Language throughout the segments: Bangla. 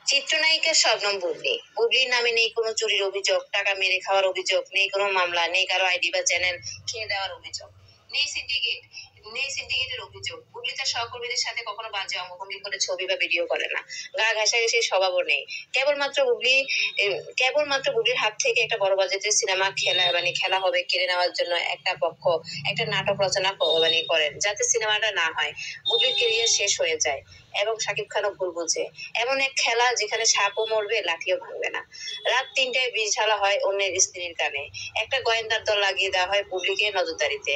চিত্রনায়িকা শবনম বুবলি। বুবলির নামে নেই কোনো চুরির অভিযোগ, টাকা মেরে খাওয়ার অভিযোগ, নেই কোনো মামলা, নেই কারো আইডি বা চ্যানেল খেয়ে দেওয়ার অভিযোগ, নেই সিন্ডিকেটের অভিযোগ। বুবলি তার সহকর্মীদের সাথে কখনো বাজে অঙ্গভঙ্গি করে ছবি বা ভিডিও করে না। গা ঘেঁষাঘেঁষির স্বভাবও নেই। কেবলমাত্র বুবলি কেবলমাত্র বুবলির হাত থেকে একটা বড় বাজেটের সিনেমা খেলা হবে কেড়ে নেওয়ার জন্য একটা পক্ষ একটা নাটক রচনা করেন, যাতে সিনেমাটা না হয়, বুবলির কেরিয়ার শেষ হয়ে যায় এবং শাকিব খানও ভুল বুঝে। এমন এক খেলা যেখানে সাপও মরবে, লাঠিও ভাঙবে না। রাত ৩টায় বিষ ঢালা হয় অন্যের স্ত্রীর কানে। একটা গোয়েন্দার দল লাগিয়ে দেওয়া হয় বুবলিকে নজরদারিতে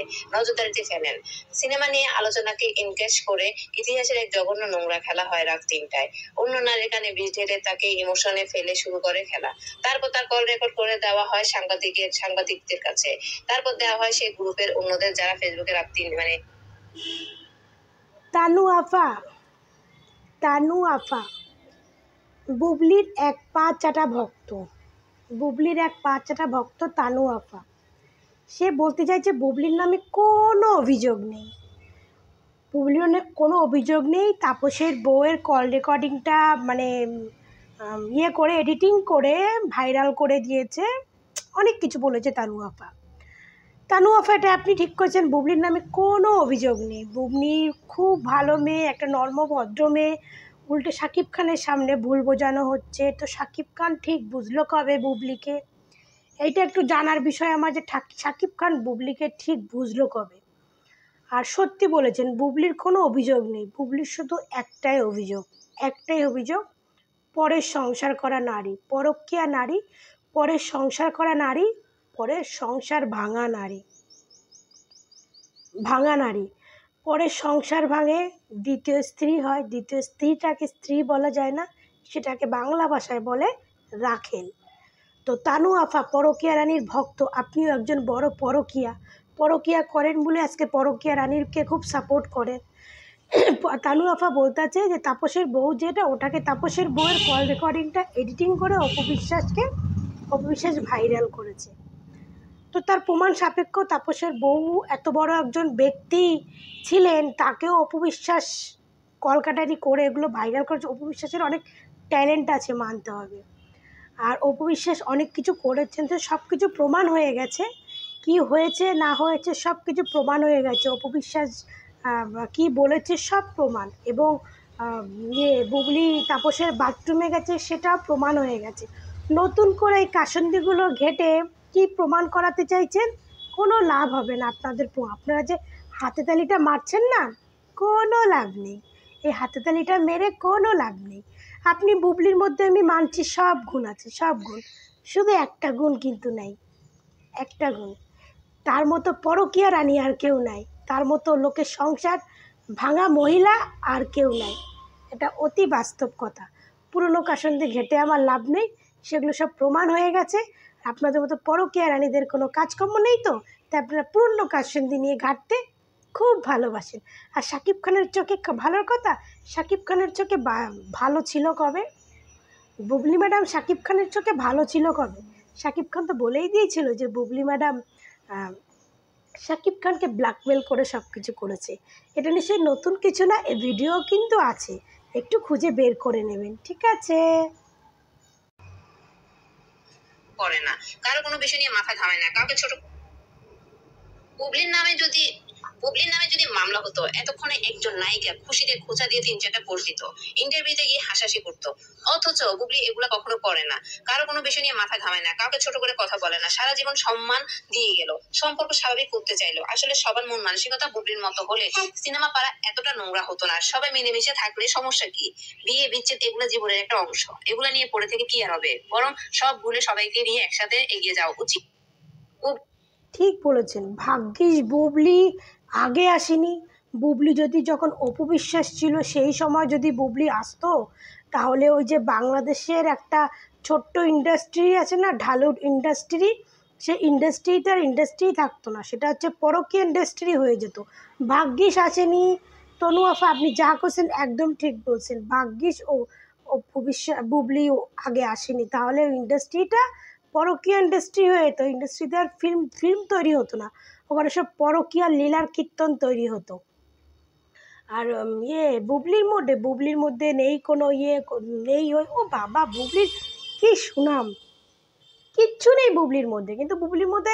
ফেলেন। সিনেমা নিয়ে আলোচনাকে ইনকেশ করে ইতিহাসের এক জঘন্য নোংরা খেলা হয় রাত ৩টায়। অন্য নারীর কানে বিষ ঢেলে তাকে ইমোশনে ফেলে শুরু করে খেলা। তারপর তার কল রেকর্ড করে দেওয়া হয় সাংবাদিকদের কাছে। তারপর দেওয়া হয় সেই গ্রুপের অন্যদের, যারা ফেসবুকে রাত ৩ তানু আফা বুবলির এক পা চাটা ভক্ত তানু আফা। সে বলতে চাইছে বুবলির নামে কোনো অভিযোগ নেই। তাপসের বউয়ের কল রেকর্ডিংটা করে এডিটিং করে ভাইরাল করে দিয়েছে, অনেক কিছু বলেছে তানু আফা। এটা আপনি ঠিক করছেন, বুবলির নামে কোনো অভিযোগ নেই। বুবলি খুব ভালো মেয়ে, একটা নর্ম ভদ্র মেয়ে। উল্টে শাকিব খানের সামনে ভুল বোঝানো হচ্ছে। তো শাকিব খান ঠিক বুঝলো কবে বুবলিকে? এইটা একটু জানার বিষয় আমার, যে শাকিব খান বুবলিকে ঠিক বুঝলো কবে? আর সত্যি বলেছেন, বুবলির কোনো অভিযোগ নেই। বুবলির শুধু একটাই অভিযোগ, পরের সংসার করা নারী, পরকীয়া নারী, পরের সংসার করা নারী, পরের সংসার ভাঙা নারী। পরের সংসার ভাঙে, দ্বিতীয় স্ত্রী হয়। দ্বিতীয় স্ত্রীটাকে স্ত্রী বলা যায় না, সেটাকে বাংলা ভাষায় বলে রাখেল। তো তানু আফা পরকীয়া রানীর ভক্ত। আপনিও একজন বড় পরকীয়া করেন বলে আজকে পরকীয়া রানীরকে খুব সাপোর্ট করেন। তানু আফা বলতে চাই যে তাপসের বউ যেটা, ওটাকে তাপসের বউয়ের কল রেকর্ডিংটা এডিটিং করে অপবিশ্বাস ভাইরাল করেছে। তো তার প্রমাণ সাপেক্ষ তাপসের বউ এত বড় একজন ব্যক্তি ছিলেন, তাকেও অপবিশ্বাস কলকাটারি করে এগুলো ভাইরাল করেছে। অপবিশ্বাসের অনেক ট্যালেন্ট আছে, মানতে হবে। আর অপবিশ্বাস অনেক কিছু করেছেন, তো সব কিছু প্রমাণ হয়ে গেছে। কি হয়েছে না হয়েছে সব কিছু প্রমাণ হয়ে গেছে। অপবিশ্বাস কি বলেছে সব প্রমাণ, এবং বুবলি তাপসের বাথরুমে গেছে সেটাও প্রমাণ হয়ে গেছে। নতুন করে এই কাসন্দিগুলো ঘেটে কি প্রমাণ করাতে চাইছেন? কোনো লাভ হবে না আপনারা যে হাতে তালিটা মারছেন না, কোনো লাভ নেই। এই হাতে তালিটা মেরে কোনো লাভ নেই। আপনি বুবলির মধ্যে আমি মানছি সব গুণ আছে, শুধু একটা গুণ কিন্তু নাই, একটা গুণ। তার মতো পরকীয়া রানী আর কেউ নাই, তার মতো লোকের সংসার ভাঙা মহিলা আর কেউ নাই। এটা অতি বাস্তব কথা। পুরনো কাসন্দি ঘেটে আমার লাভ নেই, সেগুলো সব প্রমাণ হয়ে গেছে। আপনাদের মতো পরকীয়া রানীদের কোনো কাজকর্ম নেই, তো তাই আপনারা পুরনো কাসন্দি নিয়ে ঘাটতে খুব ভালোবাসেন। আর শাকিব খানের চোখে ভালোর কথা, শাকিব খানের চোখে ভালো ছিল কবে? বুবলি ম্যাডাম শাকিব খানের চোখে ভালো ছিল কবে? শাকিব খান তো বলেই দিয়েছিল যে বুবলি ম্যাডাম শাকিব খানকে ব্ল্যাকমেল করে সব কিছু করেছে। এটা নিশ্চয়ই নতুন কিছু না, এই ভিডিও কিন্তু আছে, একটু খুঁজে বের করে নেবেন, ঠিক আছে? করে না, কারো কোনো বিষয় নিয়ে মাথা ঘামায় না, কাউকে ছোট। বুবলির নামে যদি মামলা হতো, এতক্ষণে একজন নায়িকা খুশিতে খোঁচা দিয়ে ৩-৪টা পোস্ট দিত, ইন্টারভিউতে গিয়ে হাসাহাসি করতো। অথচ বুবলি এগুলা কখনো করে না, কারো কোনো বিষয় নিয়ে মাথা ঘামায় না, কাউকে ছোট করে কথা বলে না, সারা জীবন সম্মান দিয়ে গেল, সম্পর্ক স্বাভাবিক করতে চাইলো। আসলে সবার মন মানসিকতা বুবলির মতো হলে সিনেমা পাড়া এতটা নোংরা হতো না। সবাই মিলেমিশে থাকলে সমস্যা কি? বিয়ে বিচ্ছেদ এগুলো জীবনের একটা অংশ, এগুলা নিয়ে পড়ে থেকে কি আর হবে? বরং সব ভুলে সবাইকে নিয়ে একসাথে এগিয়ে যাওয়া উচিত। ঠিক বলেছেন, ভাগ্যিস বুবলি আগে আসেনি। বুবলি যদি যখন অপবিশ্বাস ছিল সেই সময় যদি বুবলি আসতো, তাহলে ওই যে বাংলাদেশের একটা ছোট্ট ইন্ডাস্ট্রি আছে না, ঢালুর ইন্ডাস্ট্রি, সেই ইন্ডাস্ট্রি থাকতো না, সেটা হচ্ছে পরকীয়া ইন্ডাস্ট্রি হয়ে যেত। ভাগ্যিস আসেনি। তনু আফা, আপনি যা করছেন একদম ঠিক বলছেন। ভাগ্যিস বুবলি আগে আসেনি, তাহলে ইন্ডাস্ট্রিটা পরকীয়া ইন্ডাস্ট্রি হয়ে যেত। ইন্ডাস্ট্রিতে আর ফিল্ম তৈরি হতো না, ওখানে সব পরকীয়া লীলার কীর্তন তৈরি হতো। আর বুবলির মধ্যে নেই কোনো নেই ও বাবা, বুবলির কি সুনাম, কিচ্ছু নেই বুবলির মধ্যে। কিন্তু বুবলির মধ্যে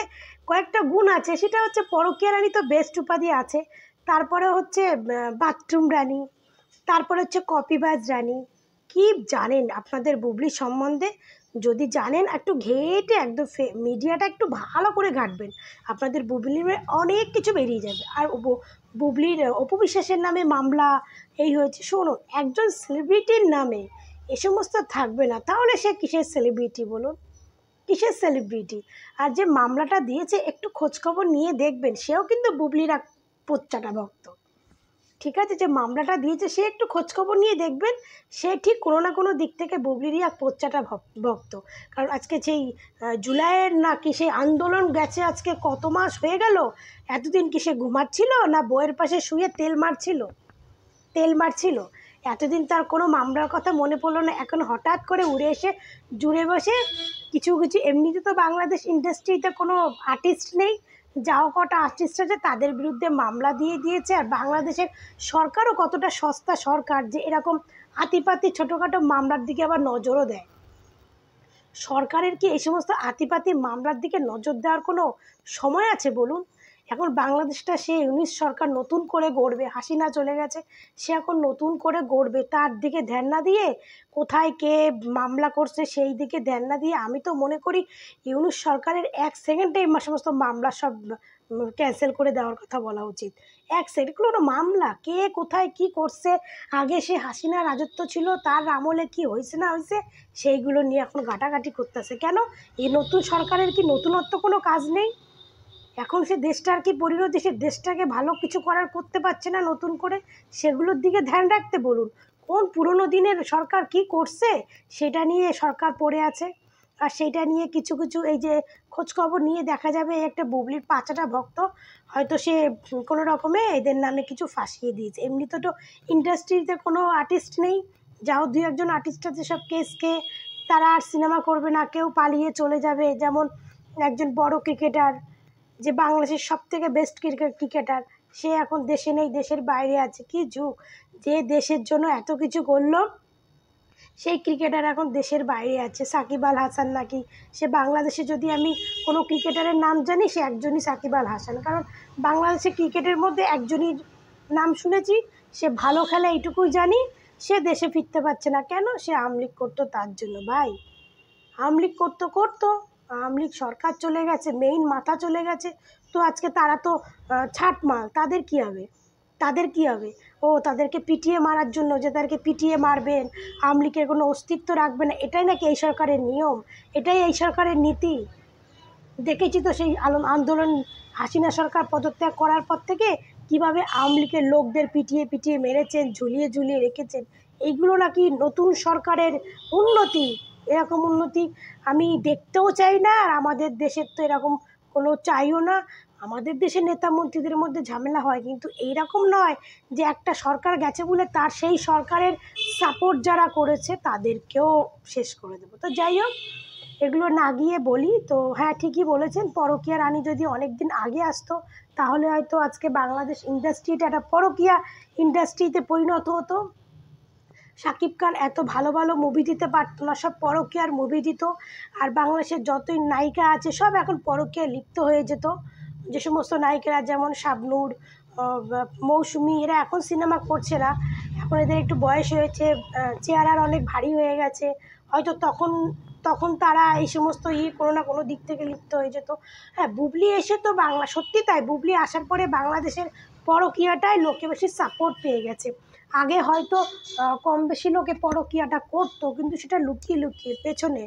কয়েকটা গুণ আছে, সেটা হচ্ছে পরকীয়া রানী তো বেস্ট উপাধি আছে, তারপরে হচ্ছে বাথরুম রানী, তারপরে হচ্ছে কপিবাজ রানী। কি জানেন আপনাদের বুবলি সম্বন্ধে? যদি জানেন একটু ঘেঁটে একদম মিডিয়াটা একটু ভালো করে ঘাঁটবেন, আপনাদের বুবলির অনেক কিছু বেরিয়ে যাবে। আর বুবলির অপু বিশ্বাসের নামে মামলা এই হয়েছে, শুনুন, একজন সেলিব্রিটির নামে এ সমস্ত থাকবে না, তাহলে সে কিসের সেলিব্রিটি বলুন, কিসের সেলিব্রিটি? আর যে মামলাটা দিয়েছে একটু খোঁজখবর নিয়ে দেখবেন, সেও কিন্তু বুবলির এক পোচ্চাটা ভক্ত। ঠিক আছে, যে মামলাটা দিয়েছে সে একটু খোঁজখবর নিয়ে দেখবেন, সে ঠিক কোনো না কোনো দিক থেকে বুবলিরই এক পোচ্চাটা ভক্ত। কারণ আজকে সেই জুলাইয়ের নাকি সেই আন্দোলন গেছে, আজকে কত মাস হয়ে গেল, এতদিন কি সে ঘুমাচ্ছিল না বইয়ের পাশে শুয়ে তেল মারছিল? এতদিন তার কোনো মামলার কথা মনে পড়লো না, এখন হঠাৎ করে উড়ে এসে জুড়ে বসে কিছু কিছু। এমনিতে তো বাংলাদেশ ইন্ডাস্ট্রিতে কোনো আর্টিস্ট নেই, যাও কটা আর্টিস্ট আছে তাদের বিরুদ্ধে মামলা দিয়ে দিয়েছে। আর বাংলাদেশের সরকারও কতটা সস্তা সরকার যে এরকম আতিপাতি ছোটোখাটো মামলার দিকে আবার নজরও দেয়। সরকারের কি এই সমস্ত আতিপাতি মামলার দিকে নজর দেওয়ার কোনো সময় আছে বলুন? এখন বাংলাদেশটা সে ইউনিশ সরকার নতুন করে গড়বে, হাসিনা চলে গেছে, সে এখন নতুন করে গড়বে, তার দিকে ধ্যান না দিয়ে কোথায় কে মামলা করছে সেই দিকে ধ্যান না দিয়ে আমি তো মনে করি ইউনিশ সরকারের 1 সেকেন্ডে এই সমস্ত মামলা সব ক্যান্সেল করে দেওয়ার কথা বলা উচিত। 1 সেকেন্ড কোনো মামলা কে কোথায় কি করছে, আগে সে হাসিনা রাজত্ব ছিল তার আমলে কি হয়েছে না হয়েছে সেইগুলো নিয়ে এখন ঘাটাঘাটি করতেছে কেন? এই নতুন সরকারের কি নতুনত্ব কোনো কাজ নেই? এখন সে দেশটার কি পরিণতি, সে দেশটাকে ভালো কিছু করতে পারছে না নতুন করে, সেগুলোর দিকে ধ্যান রাখতে বলুন। কোন পুরনো দিনের সরকার কি করছে সেটা নিয়ে সরকার পড়ে আছে, আর সেইটা নিয়ে কিছু কিছু এই যে খোঁজখবর নিয়ে দেখা যাবে একটা বুবলির পাঁচাটা ভক্ত হয়তো সে কোনো রকমে এদের নামে কিছু ফাঁসিয়ে দিয়েছে। এমনিতে তো ইন্ডাস্ট্রিতে কোনো আর্টিস্ট নেই, যাও 2-1 আর্টিস্ট আছে, সব কেসকে তারা আর সিনেমা করবে না, কেউ পালিয়ে চলে যাবে। যেমন একজন বড় ক্রিকেটার, যে বাংলাদেশের সবথেকে বেস্ট ক্রিকেটার, সে এখন দেশে নেই, দেশের বাইরে আছে। কি যুগ, যে দেশের জন্য এত কিছু করলো সেই ক্রিকেটার এখন দেশের বাইরে আছে। সাকিব আল হাসান নাকি, সে বাংলাদেশে যদি আমি কোনো ক্রিকেটারের নাম জানি সে একজনই সাকিব আল হাসান, কারণ বাংলাদেশের ক্রিকেটের মধ্যে একজনই নাম শুনেছি, সে ভালো খেলে এইটুকুই জানি, সে দেশে ফিরতে পারছে না কেন? সে আমলিগ করতো তার জন্য। ভাই, আমলিগ করতো, আমলিগ সরকার চলে গেছে, মেইন মাথা চলে গেছে, তো আজকে তারা তো ছাটমাল, তাদের কি হবে? ও তাদেরকে পিটিয়ে মারার জন্য, যে তাদেরকে পিটিয়ে মারবেন, আমলিগের কোনো অস্তিত্ব রাখবে না, এটাই নাকি এই সরকারের নিয়ম, এটাই এই সরকারের নীতি? দেখেছি তো সেই আন্দোলন হাসিনা সরকার পদত্যাগ করার পর থেকে কিভাবে আওয়ামী লীগের লোকদের পিটিয়ে পিটিয়ে মেরেছেন, ঝুলিয়ে ঝুলিয়ে রেখেছেন। এইগুলো নাকি নতুন সরকারের উন্নতি? এরকম উন্নতি আমি দেখতেও চাই না, আর আমাদের দেশের তো এরকম কোনো চাইও না। আমাদের দেশের নেতা মন্ত্রীদের মধ্যে ঝামেলা হয়, কিন্তু এইরকম নয় যে একটা সরকার গেছে বলে তার সেই সরকারের সাপোর্ট যারা করেছে তাদেরকেও শেষ করে দেবো। তো যাই হোক, এগুলো না গিয়ে বলি তো, হ্যাঁ ঠিকই বলেছেন, পরকীয়া রানী যদি অনেক দিন আগে আসতো তাহলে হয়তো আজকে বাংলাদেশ ইন্ডাস্ট্রিটা একটা পরকীয়া ইন্ডাস্ট্রিতে পরিণত হতো। শাকিব খান এত ভালো ভালো মুভি দিতে পারতো না, সব পরকীয়ার মুভি দিত, আর বাংলাদেশের যতই নায়িকা আছে সব এখন পরকীয়ায় লিপ্ত হয়ে যেত। যে সমস্ত নায়িকারা যেমন শাবনূর, মৌসুমী, এরা এখন সিনেমা করছে না, এখন এদের একটু বয়স হয়েছে, চেহারার অনেক ভারী হয়ে গেছে, হয়তো তখন তখন তারা এই সমস্ত কোনো না কোনো দিক থেকে লিপ্ত হয়ে যেত। হ্যাঁ, বুবলি এসে তো সত্যি তাই, বুবলি আসার পরে বাংলাদেশের পরকীয়াটায় লোকে বেশি সাপোর্ট পেয়ে গেছে। আগে হয়তো কম বেশি লোকে পরকীয়াটা করতো, কিন্তু সেটা লুকিয়ে লুকিয়ে পেছনে,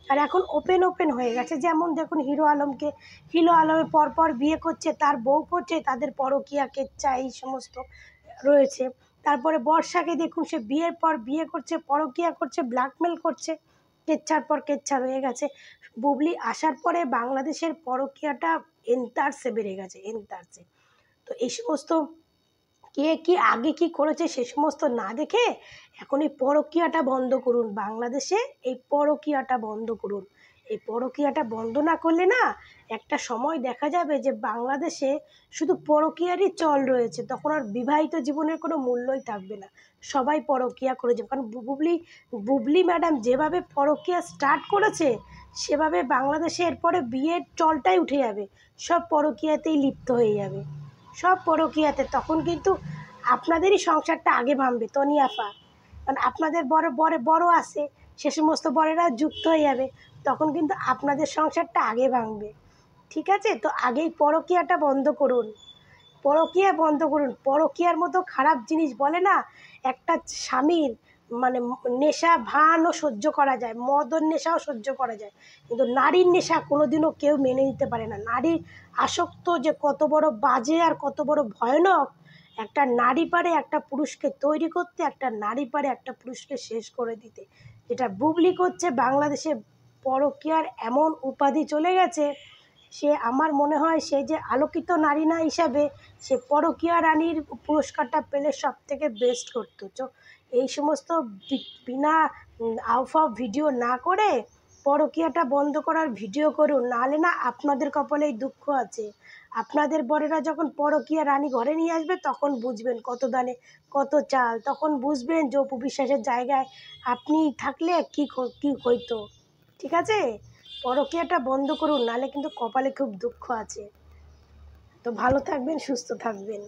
আর এখন ওপেন হয়ে গেছে। যেমন দেখুন হিরো আলমের পরপর বিয়ে করছে, তার বউ করছে, তাদের পরকীয়া কেচ্চা এই সমস্ত রয়েছে। তারপরে বর্ষাকে দেখুন, সে বিয়ের পর বিয়ে করছে, পরকীয়া করছে, ব্ল্যাকমেল করছে, কেচ্ছার পর কেচ্ছা রয়ে গেছে। বুবলি আসার পরে বাংলাদেশের পরকীয়াটা এন্তারসে বেড়ে গেছে, এন্তারসে। তো এই সমস্ত কে কি আগে কি করেছে সে সমস্ত না দেখে এখন এই পরকীয়াটা বন্ধ করুন, বাংলাদেশে এই পরকীয়াটা বন্ধ করুন। এই পরকীয়াটা বন্ধ না করলে না একটা সময় দেখা যাবে যে বাংলাদেশে শুধু পরকীয়ারই চল রয়েছে, তখন আর বিবাহিত জীবনের কোনো মূল্যই থাকবে না, সবাই পরকীয়া করে যাবে। কারণ বুবলি বুবলি ম্যাডাম যেভাবে পরকীয়া স্টার্ট করেছে সেভাবে বাংলাদেশে এরপরে বিয়ের চলটাই উঠে যাবে, সব পরকীয়াতেই লিপ্ত হয়ে যাবে, সব পরকীয়াতে। তখন কিন্তু আপনাদেরই সংসারটা আগে ভাঙবে তনি আফা, কারণ আপনাদের বড় বড় বড় আছে, সে সমস্ত বড়েরা যুক্ত হয়ে যাবে, তখন কিন্তু আপনাদের সংসারটা আগে ভাঙবে। ঠিক আছে, তো আগেই পরকীয়াটা বন্ধ করুন, পরকীয়া বন্ধ করুন। পরকীয়ার মতো খারাপ জিনিস বলে না, একটা স্বামীর মানে নেশা ভানও সহ্য করা যায়, মদর নেশাও সহ্য করা যায়, কিন্তু নারীর নেশা কোনোদিনও কেউ মেনে নিতে পারে না। নারীর আসক্ত যে কত বড় বাজে আর কত বড় ভয়ানক, একটা নারী পারে একটা পুরুষকে তৈরি করতে, একটা নারী পারে একটা পুরুষকে শেষ করে দিতে। যেটা বুবলি করছে, বাংলাদেশে পরকীয়ার এমন উপাধি চলে গেছে, সে আমার মনে হয় সে যে আলোকিত নারী না হিসাবে সে পরকীয়া রানীর পুরস্কারটা পেলে সব থেকে বেস্ট করতো। তো এই সমস্ত বিনা আউফাও ভিডিও না করে পরকীয়াটা বন্ধ করার ভিডিও করুন, নাহলে না আপনাদের কপালেই দুঃখ আছে। আপনাদের বরেরা যখন পরকীয়া রানী ঘরে নিয়ে আসবে তখন বুঝবেন কত দানে কত চাল, তখন বুঝবেন যে অপু বিশ্বাসের জায়গায় আপনি থাকলে কী হইতো। ঠিক আছে, পরকীয়াটা বন্ধ করুন, নাহলে কিন্তু কপালে খুব দুঃখ আছে। তো ভালো থাকবেন, সুস্থ থাকবেন।